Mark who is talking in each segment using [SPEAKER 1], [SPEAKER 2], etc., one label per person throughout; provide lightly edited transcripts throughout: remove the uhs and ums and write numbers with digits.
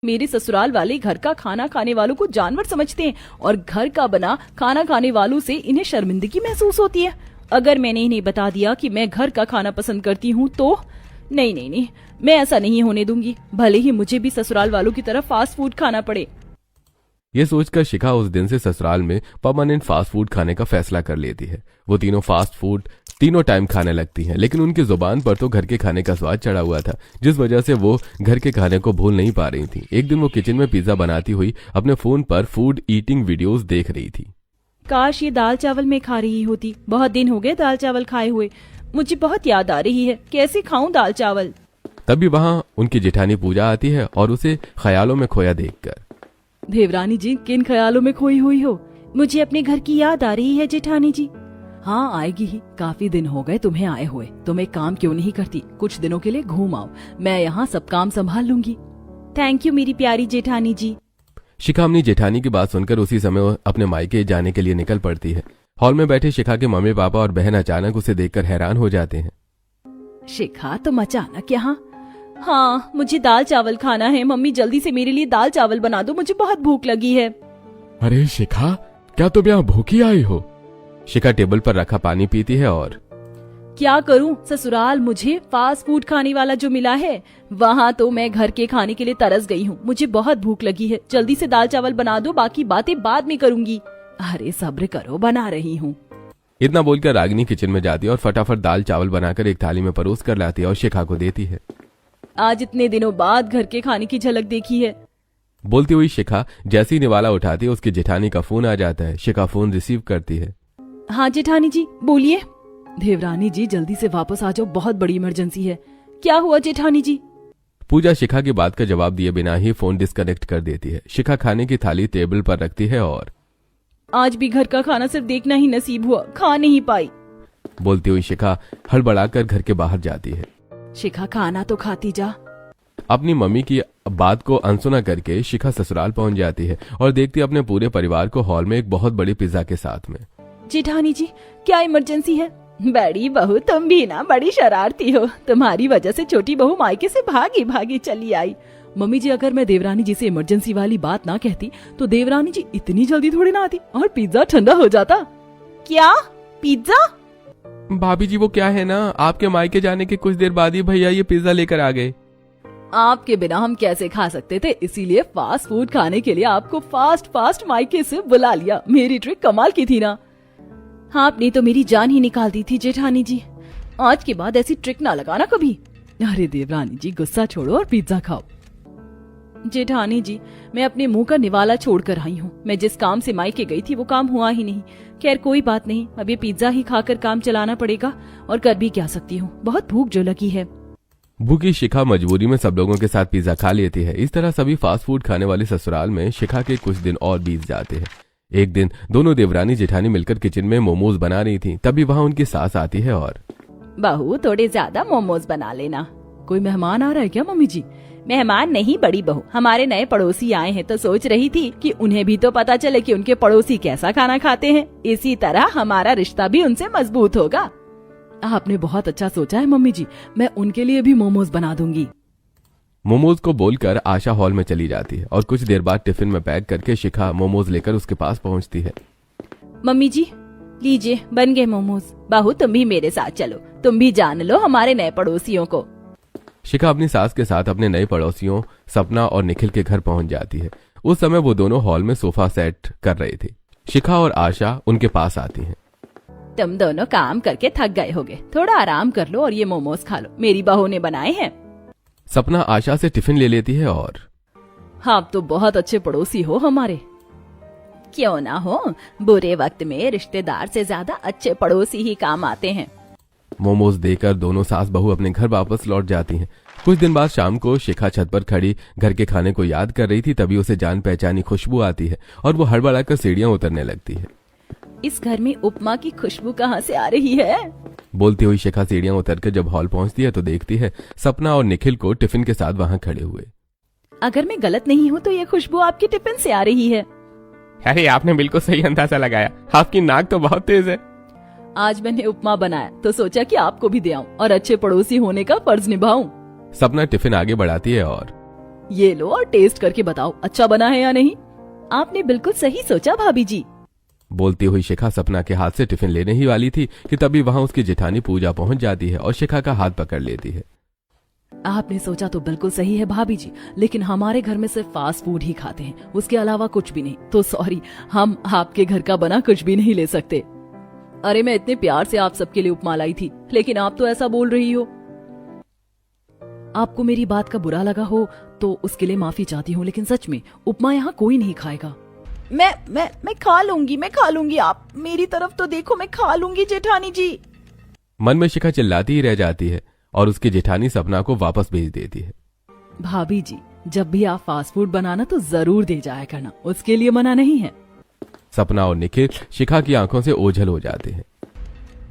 [SPEAKER 1] मेरे ससुराल वाले घर का खाना खाने वालों को जानवर समझते हैं और घर का बना खाना खाने वालों से इन्हें शर्मिंदगी महसूस होती है। अगर मैंने इन्हें बता दिया कि मैं घर का खाना पसंद करती हूँ तो नहीं नहीं नहीं, मैं ऐसा नहीं होने दूंगी, भले ही मुझे भी ससुराल वालों की तरह फास्ट फूड खाना पड़े।
[SPEAKER 2] ये सोचकर शिखा उस दिन से ससुराल में परमानेंट फास्ट फूड खाने का फैसला कर लेती है। वो तीनों फास्ट फूड तीनों टाइम खाने लगती हैं, लेकिन उनकी जुबान पर तो घर के खाने का स्वाद चढ़ा हुआ था, जिस वजह से वो घर के खाने को भूल नहीं पा रही थी। एक दिन वो किचन में पिज्जा बनाती हुई अपने फोन पर फूड ईटिंग वीडियोस देख रही थी।
[SPEAKER 1] काश ये दाल चावल में खा रही होती, बहुत दिन हो गए दाल चावल खाए हुए, मुझे बहुत याद आ रही है, कैसे खाऊं दाल चावल।
[SPEAKER 2] तभी वहाँ उनकी जेठानी पूजा आती है और उसे ख्यालों में खोया देखकर,
[SPEAKER 1] देवरानी जी किन ख्यालों में खोई हुई हो? मुझे अपने घर की याद आ रही है जेठानी जी। हाँ आएगी ही, काफी दिन हो गए तुम्हें आए हुए, तुम एक काम क्यों नहीं करती, कुछ दिनों के लिए घूम आओ, मैं यहाँ सब काम संभाल लूंगी। थैंक यू मेरी प्यारी जेठानी जी।
[SPEAKER 2] शिखा अपनी जेठानी की बात सुनकर उसी समय अपने मायके जाने के लिए निकल पड़ती है। हॉल में बैठे शिखा के मम्मी पापा और बहन अचानक उसे देखकर हैरान हो जाते हैं।
[SPEAKER 1] शिखा तुम अचानक यहाँ? हाँ मुझे दाल चावल खाना है, मम्मी जल्दी से मेरे लिए दाल चावल बना दो, मुझे बहुत भूख लगी है।
[SPEAKER 2] अरे शिखा, क्या तुम यहाँ भूखी आई हो? शिखा टेबल पर रखा पानी पीती है और
[SPEAKER 1] क्या करूं, ससुराल मुझे फास्ट फूड खाने वाला जो मिला है, वहाँ तो मैं घर के खाने के लिए तरस गई हूँ, मुझे बहुत भूख लगी है, जल्दी से दाल चावल बना दो, बाकी बातें बाद में करूंगी। अरे सब्र करो, बना रही हूँ।
[SPEAKER 2] इतना बोलकर रागिनी किचन में जाती है और फटाफट दाल चावल बनाकर एक थाली में परोस कर लाती है और शिखा को देती है।
[SPEAKER 1] आज इतने दिनों बाद घर के खाने की झलक देखी है।
[SPEAKER 2] बोलती हुई शिखा जैसे ही निवाला उठाती है उसकी जेठानी का फोन आ जाता है। शिखा फोन रिसीव करती है।
[SPEAKER 1] हाँ जेठानी जी बोलिए। देवरानी जी जल्दी से वापस आ जाओ, बहुत बड़ी इमरजेंसी है। क्या हुआ जेठानी जी?
[SPEAKER 2] पूजा शिखा की बात का जवाब दिए बिना ही फोन डिस्कनेक्ट कर देती है। शिखा खाने की थाली टेबल पर रखती है और
[SPEAKER 1] आज भी घर का खाना सिर्फ देखना ही नसीब हुआ, खा नहीं पाई।
[SPEAKER 2] बोलती हुई शिखा हड़बड़ाकर घर के बाहर जाती है।
[SPEAKER 1] शिखा खाना तो खाती जा।
[SPEAKER 2] अपनी मम्मी की बात को अनसुना करके शिखा ससुराल पहुंच जाती है और देखती अपने पूरे परिवार को हॉल में एक बहुत बड़ी पिज्जा के साथ में।
[SPEAKER 1] जेठानी जी क्या इमरजेंसी है? बड़ी बहू तुम भी ना बड़ी शरारती हो, तुम्हारी वजह से छोटी बहू मायके से भागी भागी चली आई। मम्मी जी अगर मैं देवरानी जी से इमरजेंसी वाली बात ना कहती तो देवरानी जी इतनी जल्दी थोड़ी ना आती और पिज्जा ठंडा हो जाता। क्या पिज्जा?
[SPEAKER 2] भाभी जी वो क्या है ना, आपके मायके जाने के कुछ देर बाद ही भैया ये पिज्जा लेकर आ गए।
[SPEAKER 1] आपके बिना हम कैसे खा सकते थे, इसीलिए फास्ट फूड खाने के लिए आपको फास्ट मायके से बुला लिया। मेरी ट्रिक कमाल की थी ना। हाँ आपने तो मेरी जान ही निकाल दी थी जेठानी जी, आज के बाद ऐसी ट्रिक ना लगाना कभी। अरे देवरानी जी गुस्सा छोड़ो और पिज्जा खाओ। जेठानी जी मैं अपने मुंह का निवाला छोड़ कर आई हूँ, मैं जिस काम से मायके गई थी वो काम हुआ ही नहीं। खैर कोई बात नहीं, अब ये पिज्जा ही खाकर काम चलाना पड़ेगा, और कर भी क्या सकती हूँ, बहुत भूख जो लगी है।
[SPEAKER 2] भूखी शिखा मजबूरी में सब लोगों के साथ पिज्जा खा लेती है। इस तरह सभी फास्ट फूड खाने वाले ससुराल में शिखा के कुछ दिन और बीत जाते हैं। एक दिन दोनों देवरानी जेठानी मिलकर किचन में मोमोज बना रही थी। तभी वहाँ उनकी सास आती है और
[SPEAKER 1] बहू थोड़े ज्यादा मोमोज बना लेना। कोई मेहमान आ रहा है क्या मम्मी जी? मेहमान नहीं बड़ी बहू, हमारे नए पड़ोसी आए हैं तो सोच रही थी कि उन्हें भी तो पता चले कि उनके पड़ोसी कैसा खाना खाते हैं, इसी तरह हमारा रिश्ता भी उनसे मजबूत होगा। आपने बहुत अच्छा सोचा है मम्मी जी, मैं उनके लिए भी मोमोज बना दूंगी।
[SPEAKER 2] मोमोज को बोलकर आशा हॉल में चली जाती है और कुछ देर बाद टिफिन में पैक करके शिखा मोमोज लेकर उसके पास पहुंचती है।
[SPEAKER 1] मम्मी जी लीजिए बन गए मोमोज, बहू तुम भी मेरे साथ चलो, तुम भी जान लो हमारे नए पड़ोसियों को।
[SPEAKER 2] शिखा अपनी सास के साथ अपने नए पड़ोसियों सपना और निखिल के घर पहुंच जाती है। उस समय वो दोनों हॉल में सोफा सेट कर रहे थे। शिखा और आशा उनके पास आती हैं।
[SPEAKER 1] तुम दोनों काम करके थक गए होगे, थोड़ा आराम कर लो और ये मोमोज खा लो, मेरी बहू ने बनाए हैं।
[SPEAKER 2] सपना आशा से टिफिन ले लेती है और
[SPEAKER 1] हाँ तो बहुत अच्छे पड़ोसी हो हमारे। क्यों ना हो, बुरे वक्त में रिश्तेदार से ज्यादा अच्छे पड़ोसी ही काम आते हैं।
[SPEAKER 2] मोमोज देकर दोनों सास बहू अपने घर वापस लौट जाती हैं। कुछ दिन बाद शाम को शिखा छत पर खड़ी घर के खाने को याद कर रही थी। तभी उसे जान पहचानी खुशबू आती है और वो हड़बड़ाकर सीढ़ियां उतरने लगती है।
[SPEAKER 1] इस घर में उपमा की खुशबू कहाँ से आ रही है?
[SPEAKER 2] बोलती हुई शिखा सीढ़ियां उतरकर जब हॉल पहुंचती है तो देखती है सपना और निखिल को टिफिन के साथ वहां खड़े हुए।
[SPEAKER 1] अगर मैं गलत नहीं हूँ तो ये खुशबू आपकी टिफिन से आ रही है।
[SPEAKER 2] अरे आपने बिल्कुल सही अंदाजा लगाया, आपकी नाक तो बहुत तेज है।
[SPEAKER 1] आज मैंने उपमा बनाया तो सोचा कि आपको भी दे आऊं और अच्छे पड़ोसी होने का फर्ज निभाऊं।
[SPEAKER 2] सपना टिफिन आगे बढ़ाती है और
[SPEAKER 1] ये लो और टेस्ट करके बताओ अच्छा बना है या नहीं। आपने बिल्कुल सही सोचा भाभी जी।
[SPEAKER 2] बोलती हुई शिखा सपना के हाथ से टिफिन लेने ही वाली थी कि तभी वहां उसकी जेठानी पूजा पहुंच जाती है और शिखा का हाथ पकड़ लेती है।
[SPEAKER 1] आपने सोचा तो बिल्कुल सही है भाभी जी, लेकिन हमारे घर में सिर्फ फास्ट फूड ही खाते हैं, उसके अलावा कुछ भी नहीं। तो सॉरी, हम आपके घर का बना कुछ भी नहीं ले सकते। अरे मैं इतने प्यार से आप सबके लिए उपमा लाई थी, लेकिन आप तो ऐसा बोल रही हो। आपको मेरी बात का बुरा लगा हो तो उसके लिए माफी चाहती हूँ, लेकिन सच में उपमा यहाँ कोई नहीं खाएगा। मैं खा लूंगी। आप मेरी तरफ तो देखो, मैं खा लूंगी जेठानी जी।
[SPEAKER 2] मन में शिखा चिल्लाती ही रह जाती है और उसकी जेठानी सपना को वापस भेज देती है।
[SPEAKER 1] भाभी जी, जब भी आप फास्ट फूड बनाना तो जरूर दे जाया करना, उसके लिए मना नहीं है।
[SPEAKER 2] सपना और निखिल शिखा की आंखों से ओझल हो जाते हैं।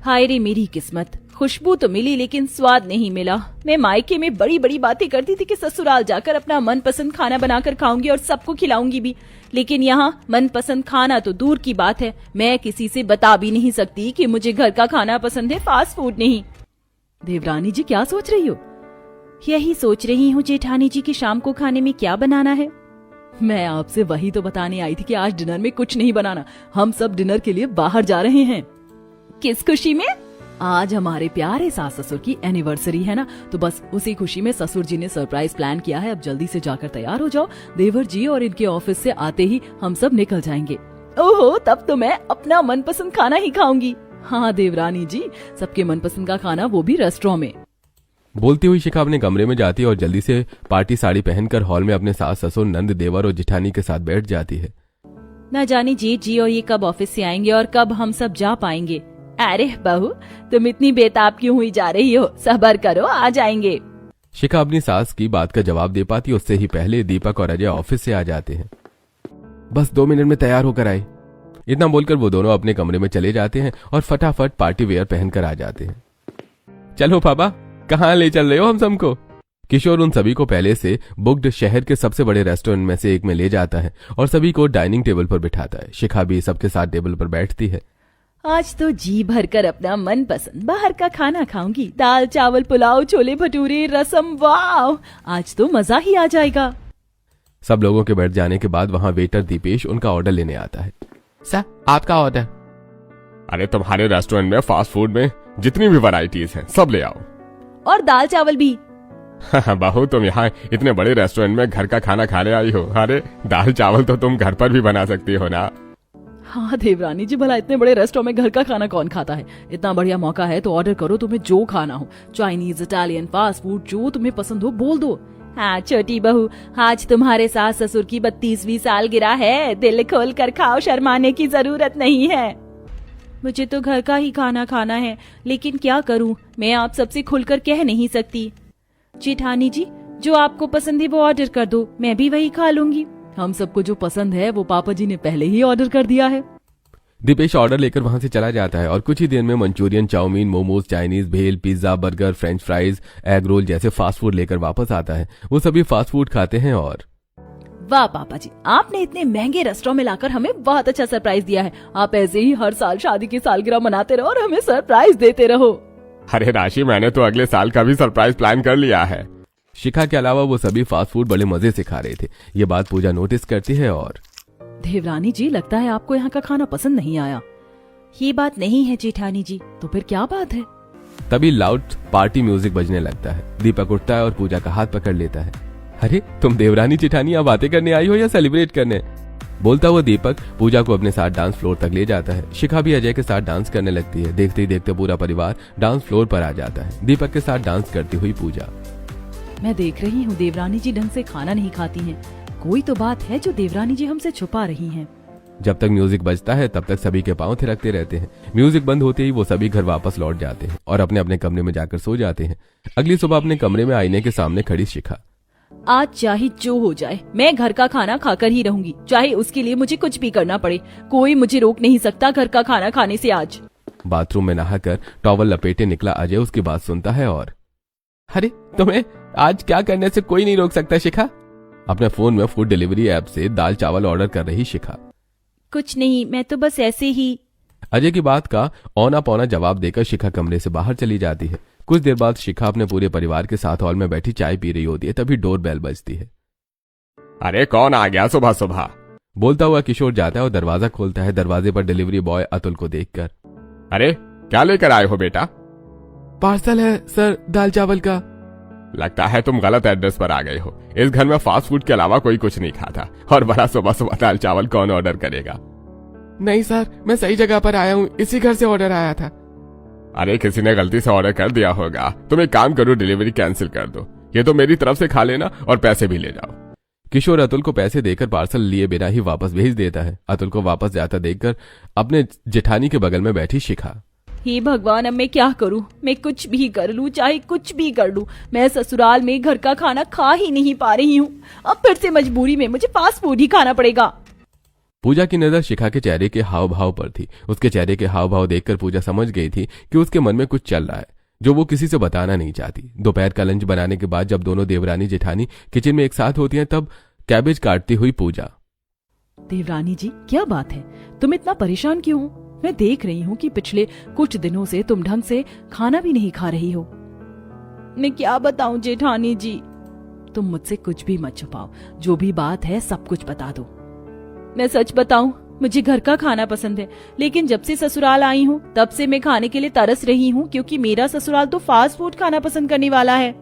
[SPEAKER 1] हाय रे मेरी किस्मत, खुशबू तो मिली लेकिन स्वाद नहीं मिला। मैं मायके में बड़ी बड़ी बातें करती थी कि ससुराल जाकर अपना मनपसंद खाना बनाकर खाऊंगी और सबको खिलाऊंगी भी, लेकिन यहाँ मनपसंद खाना तो दूर की बात है, मैं किसी से बता भी नहीं सकती कि मुझे घर का खाना पसंद है, फास्ट फूड नहीं। देवरानी जी क्या सोच रही हो? यही सोच रही हूँ जेठानी जी की शाम को खाने में क्या बनाना है। मैं आपसे वही तो बताने आई थी कि आज डिनर में कुछ नहीं बनाना, हम सब डिनर के लिए बाहर जा रहे हैं। किस खुशी में? आज हमारे प्यारे सास ससुर की एनिवर्सरी है ना, तो बस उसी खुशी में ससुर जी ने सरप्राइज प्लान किया है। अब जल्दी से जाकर तैयार हो जाओ, देवर जी और इनके ऑफिस से आते ही हम सब निकल जाएंगे। ओहो, तब तो मैं अपना मनपसंद खाना ही खाऊंगी। हाँ देवरानी जी, सबके मनपसंद का खाना, वो भी रेस्टोरेंट में।
[SPEAKER 2] बोलती हुई शिखा अपने कमरे में जाती है और जल्दी से पार्टी साड़ी पहनकर हॉल में अपने सास ससुर नंद देवर और जेठानी के साथ बैठ जाती है।
[SPEAKER 1] न जाने जेठ जी और ये कब ऑफिस से आएंगे और कब हम सब जा पाएंगे। अरे बहू, तुम इतनी बेताब क्यों हुई जा रही हो, सब्र करो, आ जाएंगे।
[SPEAKER 2] शिखा अपनी सास की बात का जवाब दे पाती, उससे ही पहले दीपक और अजय ऑफिस से आ जाते हैं। बस 2 मिनट में तैयार होकर आए। इतना बोलकर वो दोनों अपने कमरे में चले जाते हैं और फटाफट पार्टी वेयर पहनकर आ जाते हैं। चलो पापा, कहाँ ले चल रहे हो हम सबको? किशोर उन सभी को पहले से बुक्ड शहर के सबसे बड़े रेस्टोरेंट में से एक में ले जाता है और सभी को डाइनिंग टेबल पर बिठाता है। शिखा भी सबके साथ टेबल पर बैठती है।
[SPEAKER 1] आज तो जी भरकर अपना मनपसंद बाहर का खाना खाऊंगी, दाल चावल पुलाव छोले भटूरे रसम, वाह आज तो मजा ही आ जाएगा।
[SPEAKER 2] सब लोगों के बैठ जाने के बाद वहां वेटर दीपेश उनका ऑर्डर लेने आता है। सर, आपका ऑर्डर।
[SPEAKER 3] अरे तुम्हारे रेस्टोरेंट में फास्ट फूड में जितनी भी वैरायटीज हैं सब ले आओ।
[SPEAKER 1] और दाल चावल भी।
[SPEAKER 3] बहू, तुम यहाँ इतने बड़े रेस्टोरेंट में घर का खाना खाने आई हो। अरे दाल चावल तो तुम घर पर भी बना सकती हो ना।
[SPEAKER 1] हाँ देवरानी जी, भला इतने बड़े रेस्टोरेंट में घर का खाना कौन खाता है? इतना बढ़िया मौका है तो ऑर्डर करो, तुम्हें जो खाना हो, चाइनीज इटालियन फास्ट फूड, जो तुम्हें पसंद हो बोल दो। हाँ छोटी बहू, आज तुम्हारे सास ससुर की 32वीं सालगिरह है, दिल खोल कर खाओ, शर्माने की जरूरत नहीं है। मुझे तो घर का ही खाना खाना है, लेकिन क्या करूं, मैं आप सबसे खुलकर कह नहीं सकती। जेठानी जी, जो आपको पसंद है वो ऑर्डर कर दो, मैं भी वही खा लूंगी। हम सबको जो पसंद है वो पापा जी ने पहले ही ऑर्डर कर दिया है।
[SPEAKER 2] दीपेश ऑर्डर लेकर वहां से चला जाता है और कुछ ही देर में मंचूरियन, चाउमीन, मोमोज, चाइनीज, भेल, pizza, burger, French fries, egg roll जैसे फास्ट फूड लेकर वापस आता है। वो सभी फास्ट फूड खाते हैं और
[SPEAKER 1] वाह पापा जी, आपने इतने महंगे रेस्टोरेंट में लाकर हमें बहुत अच्छा सरप्राइज दिया है। आप ऐसे ही हर साल शादी की सालगिरह मनाते रहो और हमें सरप्राइज देते रहो।
[SPEAKER 3] अरे राशि, मैंने तो अगले साल का भी सरप्राइज प्लान कर लिया है।
[SPEAKER 2] शिखा के अलावा वो सभी फास्ट फूड बड़े मजे से खा रहे थे। ये बात पूजा नोटिस करती है और
[SPEAKER 1] देवरानी जी, लगता है आपको यहाँ का खाना पसंद नहीं आया। ये बात नहीं है जेठानी जी, तो फिर क्या बात है?
[SPEAKER 2] तभी लाउड पार्टी म्यूजिक बजने लगता है। दीपक उठता है और पूजा का हाथ पकड़ लेता है। अरे तुम देवरानी जेठानी यहाँ बातें करने आई हो या सेलिब्रेट करने? बोलता हुआ दीपक पूजा को अपने साथ डांस फ्लोर तक ले जाता है। शिखा भी अजय के साथ डांस करने लगती है। देखते ही देखते पूरा परिवार डांस फ्लोर पर आ जाता है। दीपक के साथ डांस करती हुई पूजा।
[SPEAKER 1] मैं देख रही हूँ देवरानी जी ढंग से खाना नहीं खाती हैं। कोई तो बात है जो देवरानी जी हमसे छुपा रही हैं।
[SPEAKER 2] जब तक म्यूजिक बजता है तब तक सभी के पांव थिरकते रहते हैं। म्यूजिक बंद होते ही वो सभी घर वापस लौट जाते हैं और अपने अपने कमरे में जाकर सो जाते हैं। अगली सुबह अपने कमरे में आईने के सामने खड़ी शिखा।
[SPEAKER 1] आज चाहे जो हो जाए, मैं घर का खाना खाकर ही रहूंगी, चाहे उसके लिए मुझे कुछ भी करना पड़े। कोई मुझे रोक नहीं सकता घर का खाना खाने से। आज
[SPEAKER 2] बाथरूम में नहाकर टॉवल लपेटे निकला अजय उसकी बात सुनता है और अरे तुम्हें आज क्या करने से कोई नहीं रोक सकता शिखा। अपने फोन में फूड डिलीवरी ऐप से दाल चावल ऑर्डर कर रही शिखा।
[SPEAKER 1] कुछ नहीं, मैं तो बस ऐसे ही।
[SPEAKER 2] अजय की बात का औना पौना जवाब देकर शिखा कमरे से बाहर चली जाती है। कुछ देर बाद शिखा अपने पूरे परिवार के साथ हॉल में बैठी चाय पी रही होती है। तभी डोर बेल बजती है।
[SPEAKER 3] अरे कौन आ गया सुबह सुबह?
[SPEAKER 2] बोलता हुआ किशोर जाता है और दरवाजा खोलता है। दरवाजे पर डिलीवरी बॉय अतुल को देखकर,
[SPEAKER 3] अरे क्या लेकर आए हो बेटा?
[SPEAKER 2] पार्सल है सर, दाल चावल का।
[SPEAKER 3] लगता है तुम गलत एड्रेस पर आ गए हो। इस घर में फास्ट फूड के अलावा कोई कुछ नहीं खाता, और बड़ा सुबह सुबह दाल चावल कौन ऑर्डर करेगा?
[SPEAKER 2] नहीं सर, मैं सही जगह पर आया हूँ, इसी घर से ऑर्डर आया था।
[SPEAKER 3] अरे किसी ने गलती से ऑर्डर कर दिया होगा। तुम एक काम करो, डिलीवरी कैंसिल कर दो। ये तो मेरी तरफ से खा लेना और पैसे भी ले जाओ।
[SPEAKER 2] किशोर अतुल को पैसे देकर पार्सल लिए बिना ही वापस भेज देता है। अतुल को वापस जाता देखकर अपने जेठानी के बगल में बैठी शिखा,
[SPEAKER 1] हे भगवान, अब मैं क्या करूं? मैं कुछ भी कर लूं, चाहे कुछ भी कर लूं, मैं ससुराल में घर का खाना खा ही नहीं पा रही हूं। अब फिर से मजबूरी में मुझे फास्ट फूड ही खाना पड़ेगा।
[SPEAKER 2] पूजा की नजर शिखा के चेहरे के हाव भाव पर थी। उसके चेहरे के हाव भाव देखकर पूजा समझ गई थी कि उसके मन में कुछ चल रहा है जो वो किसी से बताना नहीं चाहती। दोपहर का लंच बनाने के बाद जब दोनों देवरानी जेठानी किचन में एक साथ होती हैं, तब कैबेज काटती हुई पूजा,
[SPEAKER 1] देवरानी जी, क्या बात है? तुम इतना परेशान क्यों हो? मैं देख रही हूँ कि पिछले कुछ दिनों से तुम ढंग से खाना भी नहीं खा रही हो। मैं क्या बताऊं जेठानी जी? तुम मुझसे कुछ भी मत छुपाओ, जो भी बात है सब कुछ बता दो। मैं सच बताऊं, मुझे घर का खाना पसंद है, लेकिन जब से ससुराल आई हूँ तब से मैं खाने के लिए तरस रही हूँ, क्योंकि मेरा ससुराल तो फास्ट फूड खाना पसंद करने वाला है।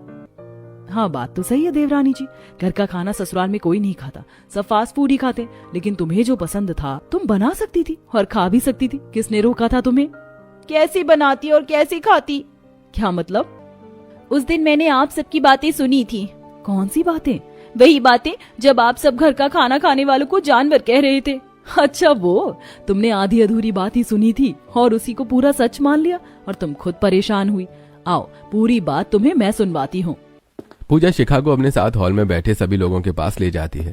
[SPEAKER 1] हाँ, बात तो सही है देवरानी जी, घर का खाना ससुराल में कोई नहीं खाता, सब फास्ट फूड ही खाते। लेकिन तुम्हें जो पसंद था तुम बना सकती थी और खा भी सकती थी। किसने रोका था तुम्हें? कैसी बनाती और कैसी खाती? क्या मतलब? उस दिन मैंने आप सबकी बातें सुनी थी। कौन सी बातें? वही बातें जब आप सब घर का खाना खाने वालों को जानवर कह रहे थे। अच्छा, वो तुमने आधी अधूरी बात ही सुनी थी और उसी को पूरा सच मान लिया और तुम खुद परेशान हुई। आओ, पूरी बात तुम्हें मैं सुनवाती हूँ।
[SPEAKER 2] पूजा शिखा को अपने साथ हॉल में बैठे सभी लोगों के पास ले जाती है।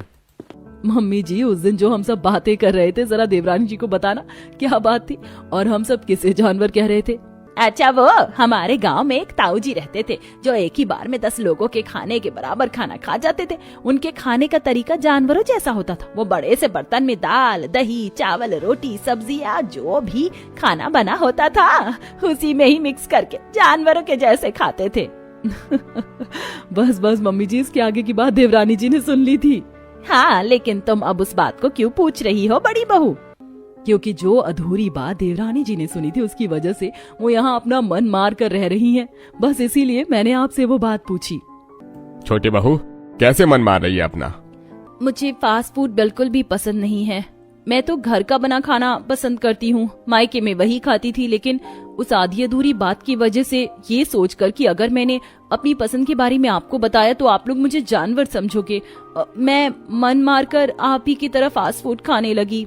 [SPEAKER 1] मम्मी जी, उस दिन जो हम सब बातें कर रहे थे, जरा देवरानी जी को बताना क्या बात थी और हम सब किसे जानवर कह रहे थे? अच्छा, वो हमारे गांव में एक ताऊ जी रहते थे जो एक ही बार में 10 लोगों के खाने के बराबर खाना खा जाते थे। उनके खाने का तरीका जानवरों जैसा होता था। वो बड़े से बर्तन में दाल, दही, चावल, रोटी, सब्जियां, जो भी खाना बना होता था उसी में ही मिक्स करके जानवरों के जैसे खाते थे। बस बस मम्मी जी, इसके आगे की बात देवरानी जी ने सुन ली थी। हाँ, लेकिन तुम अब उस बात को क्यों पूछ रही हो बड़ी बहू? क्योंकि जो अधूरी बात देवरानी जी ने सुनी थी उसकी वजह से वो यहाँ अपना मन मार कर रह रही हैं। बस इसीलिए मैंने आपसे वो बात पूछी।
[SPEAKER 3] छोटी बहू, कैसे मन मार रही है अपना?
[SPEAKER 1] मुझे फास्ट फूड बिल्कुल भी पसंद नहीं है। मैं तो घर का बना खाना पसंद करती हूँ। मायके में वही खाती थी, लेकिन उस आधी अधूरी बात की वजह से ये सोचकर कि अगर मैंने अपनी पसंद के बारे में आपको बताया तो आप लोग मुझे जानवर समझोगे, मैं मन मारकर आप ही की तरफ फास्ट फूड खाने लगी।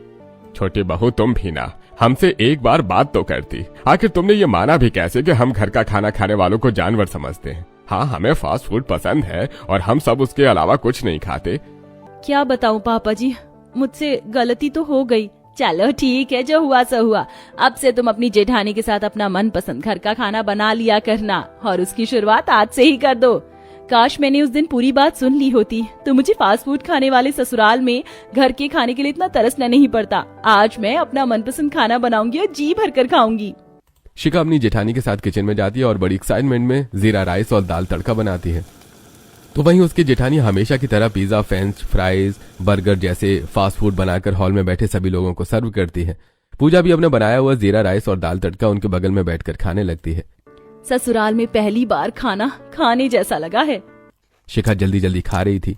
[SPEAKER 3] छोटी बहू, तुम भी ना हमसे एक बार बात तो करती। आखिर तुमने ये माना भी कैसे कि हम घर का खाना खाने वालों को जानवर समझते हैं? हाँ, हमें फास्ट फूड पसंद है और हम सब उसके अलावा कुछ नहीं खाते।
[SPEAKER 1] क्या बताऊं पापा जी, मुझसे गलती तो हो गई। चलो ठीक है, जो हुआ सो हुआ। अब से तुम अपनी जेठानी के साथ अपना मनपसंद घर का खाना बना लिया करना और उसकी शुरुआत आज से ही कर दो। काश मैंने उस दिन पूरी बात सुन ली होती तो मुझे फास्ट फूड खाने वाले ससुराल में घर के खाने के लिए इतना तरसना नहीं पड़ता। आज मैं अपना मनपसंद खाना बनाऊंगी और जी भर कर खाऊंगी।
[SPEAKER 2] शिखा अपनी जेठानी के साथ किचन में जाती है और बड़ी एक्साइटमेंट में जीरा राइस और दाल तड़का बनाती है। तो वहीं उसकी जेठानी हमेशा की तरह पिज्जा, फ्रेंच फ्राइज, बर्गर जैसे फास्ट फूड बनाकर हॉल में बैठे सभी लोगों को सर्व करती है। पूजा भी अपने बनाया हुआ जीरा राइस और दाल तड़का उनके बगल में बैठकर खाने लगती है।
[SPEAKER 1] ससुराल में पहली बार खाना खाने जैसा लगा है।
[SPEAKER 2] शिखा जल्दी जल्दी खा रही थी।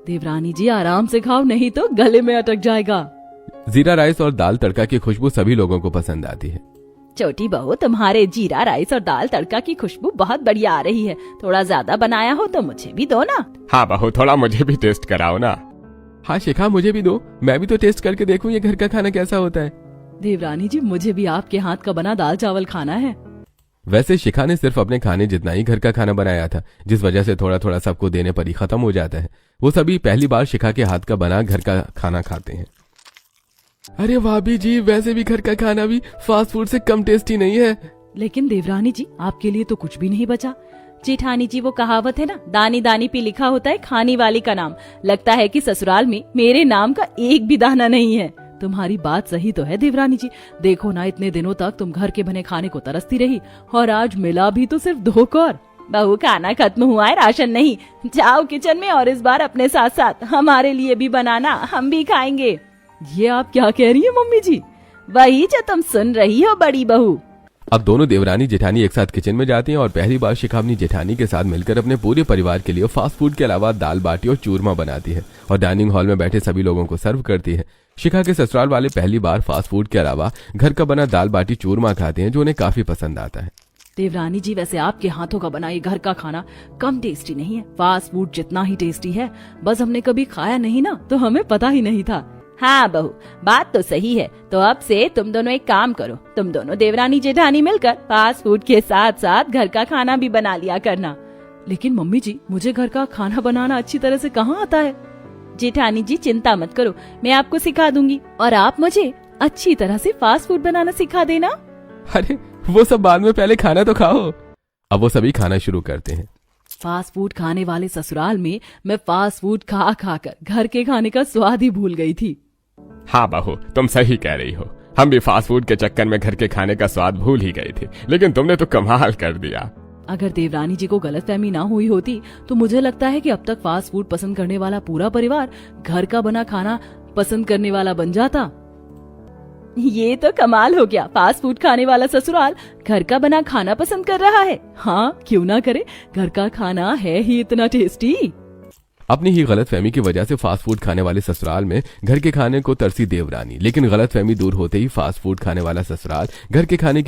[SPEAKER 1] देवरानी जी, आराम से खाओ, नहीं तो गले में अटक जाएगा।
[SPEAKER 2] जीरा राइस और दाल तड़का की खुशबू सभी लोगों को पसंद आती है।
[SPEAKER 1] छोटी बहू, तुम्हारे जीरा राइस और दाल तड़का की खुशबू बहुत बढ़िया आ रही है। थोड़ा ज्यादा बनाया हो तो मुझे भी दो ना।
[SPEAKER 3] हाँ बहू, थोड़ा मुझे भी टेस्ट कराओ ना।
[SPEAKER 2] हाँ शिखा, मुझे भी दो, मैं भी तो टेस्ट करके देखूं ये घर का खाना कैसा होता है।
[SPEAKER 1] देवरानी जी, मुझे भी आपके हाथ का बना दाल चावल खाना है।
[SPEAKER 2] वैसे शिखा ने सिर्फ अपने खाने जितना ही घर का खाना बनाया था, जिस वजह से थोड़ा थोड़ा सबको देने पर ही खत्म हो जाता है। वो सभी पहली बार शिखा के हाथ का बना घर का खाना खाते हैं। अरे भाभी जी, वैसे भी घर का खाना भी फास्ट फूड से कम टेस्टी नहीं है।
[SPEAKER 1] लेकिन देवरानी जी, आपके लिए तो कुछ भी नहीं बचा। जेठानी जी, वो कहावत है ना, दानी दानी पे लिखा होता है खाने वाली का नाम। लगता है कि ससुराल में मेरे नाम का एक भी दाना नहीं है। तुम्हारी बात सही तो है देवरानी जी। देखो ना, इतने दिनों तक तुम घर के बने खाने को तरसती रही और आज मिला भी तो सिर्फ धोकर। बहू खाना खत्म हुआ है, राशन नहीं। जाओ किचन में और इस बार अपने साथ साथ हमारे लिए भी बनाना, हम भी खाएंगे। ये आप क्या कह रही हैं मम्मी जी? वही जो तुम सुन रही हो बड़ी बहू।
[SPEAKER 2] अब दोनों देवरानी जेठानी एक साथ किचन में जाती हैं और पहली बार शिखा अपनी जेठानी के साथ मिलकर अपने पूरे परिवार के लिए फास्ट फूड के अलावा दाल बाटी और चूरमा बनाती है और डाइनिंग हॉल में बैठे सभी लोगों को सर्व करती है। शिखा के ससुराल वाले पहली बार फास्ट फूड के अलावा घर का बना दाल बाटी चूरमा खाते हैं, जो उन्हें काफी पसंद आता है।
[SPEAKER 1] देवरानी जी, वैसे आपके हाथों का बना ये घर का खाना कम टेस्टी नहीं है, फास्ट फूड जितना ही टेस्टी है, बस हमने कभी खाया नहीं ना, तो हमें पता ही नहीं था। हाँ बहू, बात तो सही है। तो अब से तुम दोनों एक काम करो, तुम दोनों देवरानी जेठानी मिलकर फास्ट फूड के साथ साथ घर का खाना भी बना लिया करना। लेकिन मम्मी जी, मुझे घर का खाना बनाना अच्छी तरह से कहाँ आता है? जेठानी जी चिंता मत करो, मैं आपको सिखा दूंगी और आप मुझे अच्छी तरह से फास्ट फूड बनाना सिखा देना।
[SPEAKER 2] अरे वो सब बाद में, पहले खाना तो खाओ। अब वो सभी खाना शुरू करते हैं।
[SPEAKER 1] फास्ट फूड खाने वाले ससुराल में मैं फास्ट फूड खा खाकर घर के खाने का स्वाद ही भूल गई थी।
[SPEAKER 3] हाँ बहू, तुम सही कह रही हो। हम भी फास्ट फूड के चक्कर में घर के खाने का स्वाद भूल ही गए थे, लेकिन तुमने तो कमाल कर दिया।
[SPEAKER 1] अगर देवरानी जी को गलतफहमी ना हुई होती तो मुझे लगता है कि अब तक फास्ट फूड पसंद करने वाला पूरा परिवार घर का बना खाना पसंद करने वाला बन जाता। ये तो कमाल हो गया, फास्ट फूड खाने वाला ससुराल घर का बना खाना पसंद कर रहा है। हाँ क्यों ना करे, घर का खाना है ही इतना टेस्टी।
[SPEAKER 2] अपनी ही गलतफहमी की वजह से फास्ट फूड खाने वाले ससुराल में घर के खाने को तरसी देवरानी, लेकिन गलतफहमी दूर होते ही फास्ट फूड खाने वाला ससुराल घर के खाने की